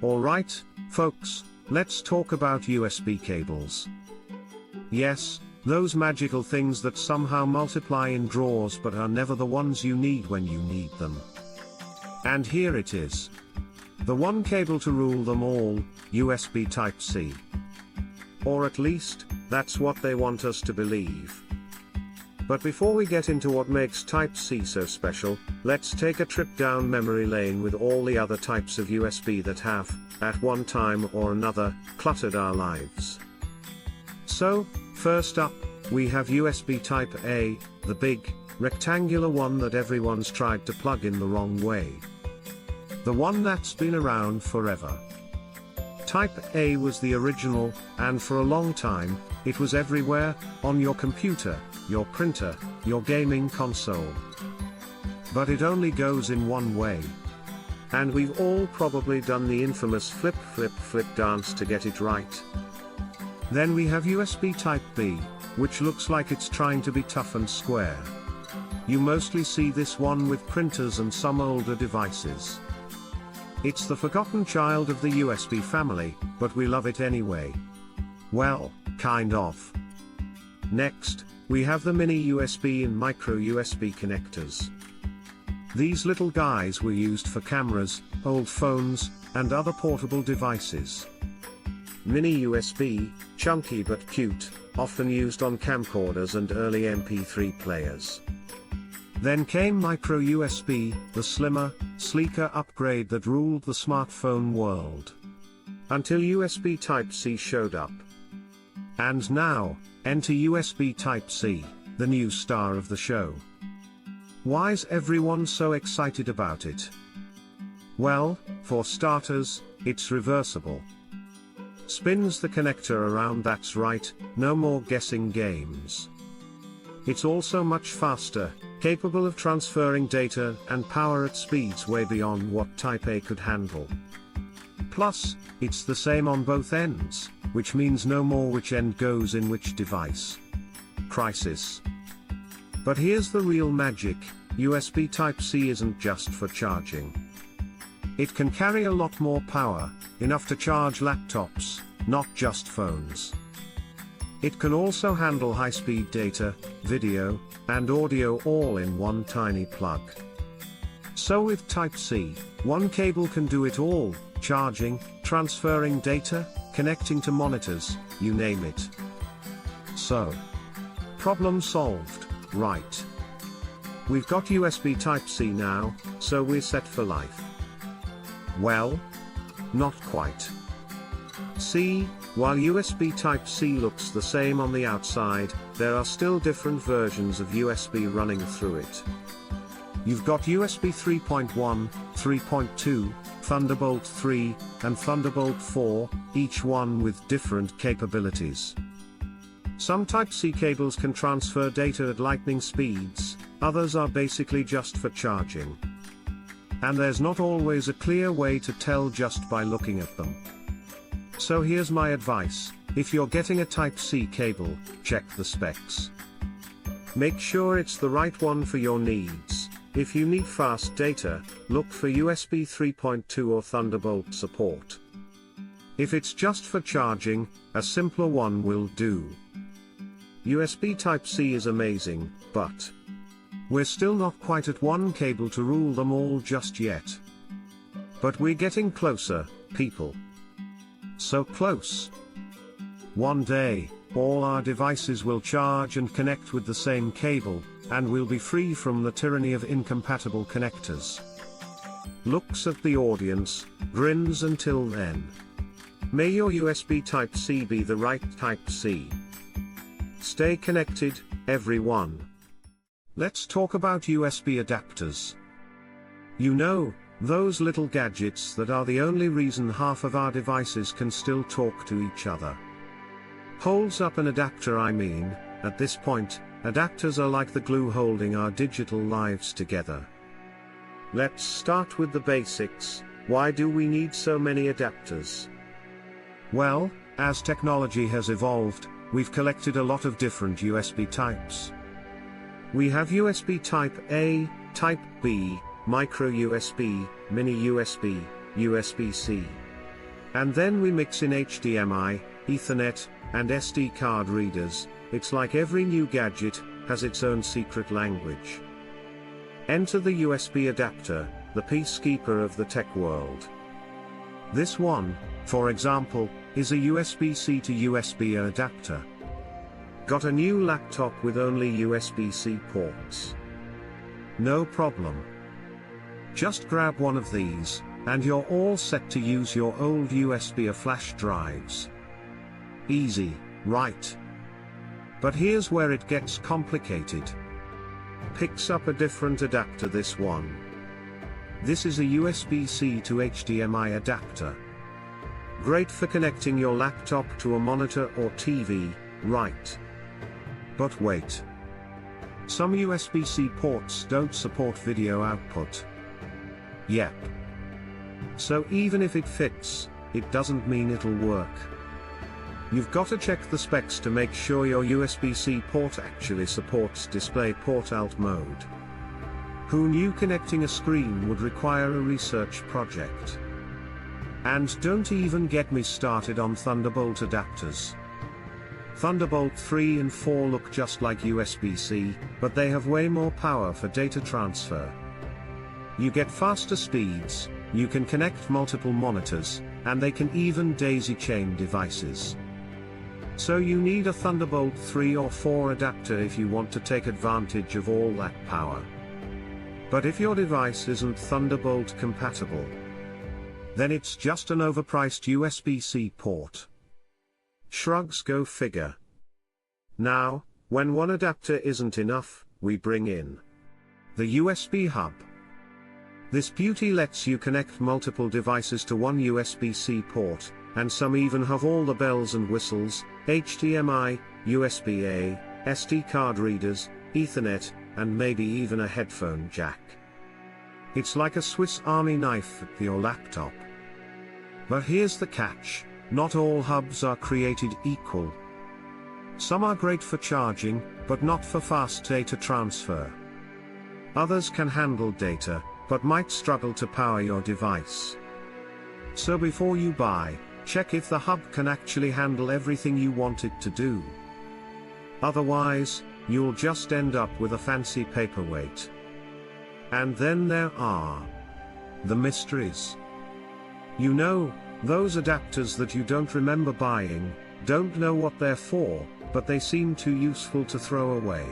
Alright, folks, let's talk about USB cables. Yes, those magical things that somehow multiply in drawers but are never the ones you need when you need them. And here it is. The one cable to rule them all, USB Type-C. Or at least, that's what they want us to believe. But before we get into what makes Type-C so special, let's take a trip down memory lane with all the other types of USB that have, at one time or another, cluttered our lives. So, first up, we have USB Type-A, the big, rectangular one that everyone's tried to plug in the wrong way. The one that's been around forever. Type-A was the original, and for a long time, it was everywhere, on your computer, your printer, your gaming console. But it only goes in one way. And we've all probably done the infamous flip dance to get it right. Then we have USB Type-B, which looks like it's trying to be tough and square. You mostly see this one with printers and some older devices. It's the forgotten child of the USB family, but we love it anyway. Well, kind of. Next, we have the mini USB and micro USB connectors. These little guys were used for cameras, old phones, and other portable devices. Mini USB, chunky but cute, often used on camcorders and early MP3 players. Then came micro USB, the slimmer, sleeker upgrade that ruled the smartphone world. Until USB Type-C showed up. And now, enter USB Type-C, the new star of the show. Why's everyone so excited about it? Well, for starters, it's reversible. Spins the connector around, that's right, no more guessing games. It's also much faster, capable of transferring data and power at speeds way beyond what Type-A could handle. Plus, it's the same on both ends, which means no more which end goes in which device. Crisis. But here's the real magic, USB Type-C isn't just for charging. It can carry a lot more power, enough to charge laptops, not just phones. It can also handle high-speed data, video, and audio all in one tiny plug. So with Type-C, one cable can do it all, charging, transferring data, connecting to monitors, you name it. So, problem solved, right? We've got USB Type-C now, so we're set for life. Well, not quite. See, while USB Type-C looks the same on the outside, there are still different versions of USB running through it. You've got USB 3.1, 3.2, Thunderbolt 3, and Thunderbolt 4, each one with different capabilities. Some Type-C cables can transfer data at lightning speeds, others are basically just for charging. And there's not always a clear way to tell just by looking at them. So here's my advice, if you're getting a Type-C cable, check the specs. Make sure it's the right one for your needs. If you need fast data, look for USB 3.2 or Thunderbolt support. If it's just for charging, a simpler one will do. USB Type-C is amazing, but we're still not quite at one cable to rule them all just yet. But we're getting closer, people. So close. One day, all our devices will charge and connect with the same cable, and we'll be free from the tyranny of incompatible connectors. Looks at the audience, grins until then. May your USB Type-C be the right Type-C. Stay connected, everyone. Let's talk about USB adapters. You know, those little gadgets that are the only reason half of our devices can still talk to each other. Holds up an adapter, I mean. At this point, adapters are like the glue holding our digital lives together. Let's start with the basics. Why do we need so many adapters? Well, as technology has evolved, we've collected a lot of different USB types. We have USB Type-A, Type-B, Micro USB, Mini USB, USB-C. And then we mix in HDMI, Ethernet, and SD card readers. It's like every new gadget has its own secret language. Enter the USB adapter, the peacekeeper of the tech world. This one, for example, is a USB-C to USB-A adapter. Got a new laptop with only USB-C ports? No problem. Just grab one of these, and you're all set to use your old USB or flash drives. Easy, right? But here's where it gets complicated. Picks up a different adapter, this one. This is a USB-C to HDMI adapter. Great for connecting your laptop to a monitor or TV, right? But wait. Some USB-C ports don't support video output. Yep. So even if it fits, it doesn't mean it'll work. You've got to check the specs to make sure your USB-C port actually supports DisplayPort Alt mode. Who knew connecting a screen would require a research project? And don't even get me started on Thunderbolt adapters. Thunderbolt 3 and 4 look just like USB-C, but they have way more power for data transfer. You get faster speeds, you can connect multiple monitors, and they can even daisy-chain devices. So you need a Thunderbolt 3 or 4 adapter if you want to take advantage of all that power. But if your device isn't Thunderbolt compatible, then it's just an overpriced USB-C port. Shrugs, go figure. Now, when one adapter isn't enough, we bring in the USB hub. This beauty lets you connect multiple devices to one USB-C port, and some even have all the bells and whistles: HDMI, USB-A, SD card readers, Ethernet, and maybe even a headphone jack. It's like a Swiss Army knife for your laptop. But here's the catch: not all hubs are created equal. Some are great for charging, but not for fast data transfer. Others can handle data, but might struggle to power your device. So before you buy, check if the hub can actually handle everything you want it to do. Otherwise, you'll just end up with a fancy paperweight. And then there are the mysteries. You know, those adapters that you don't remember buying, don't know what they're for, but they seem too useful to throw away.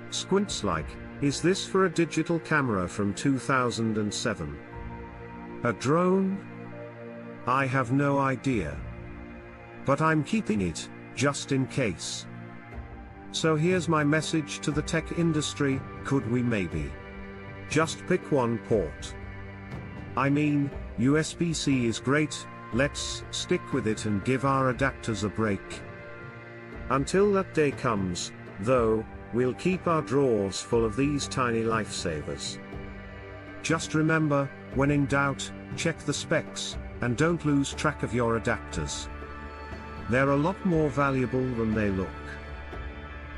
Squints like, is this for a digital camera from 2007? A drone? I have no idea. But I'm keeping it, just in case. So here's my message to the tech industry: could we maybe just pick one port? I mean, USB-C is great, let's stick with it and give our adapters a break. Until that day comes, though, we'll keep our drawers full of these tiny lifesavers. Just remember, when in doubt, check the specs, and don't lose track of your adapters. They're a lot more valuable than they look.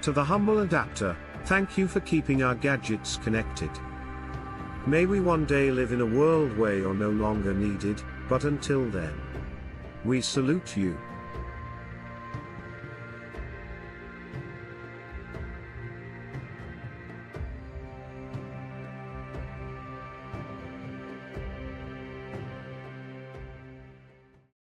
To the humble adapter, thank you for keeping our gadgets connected. May we one day live in a world where you're no longer needed, but until then, we salute you.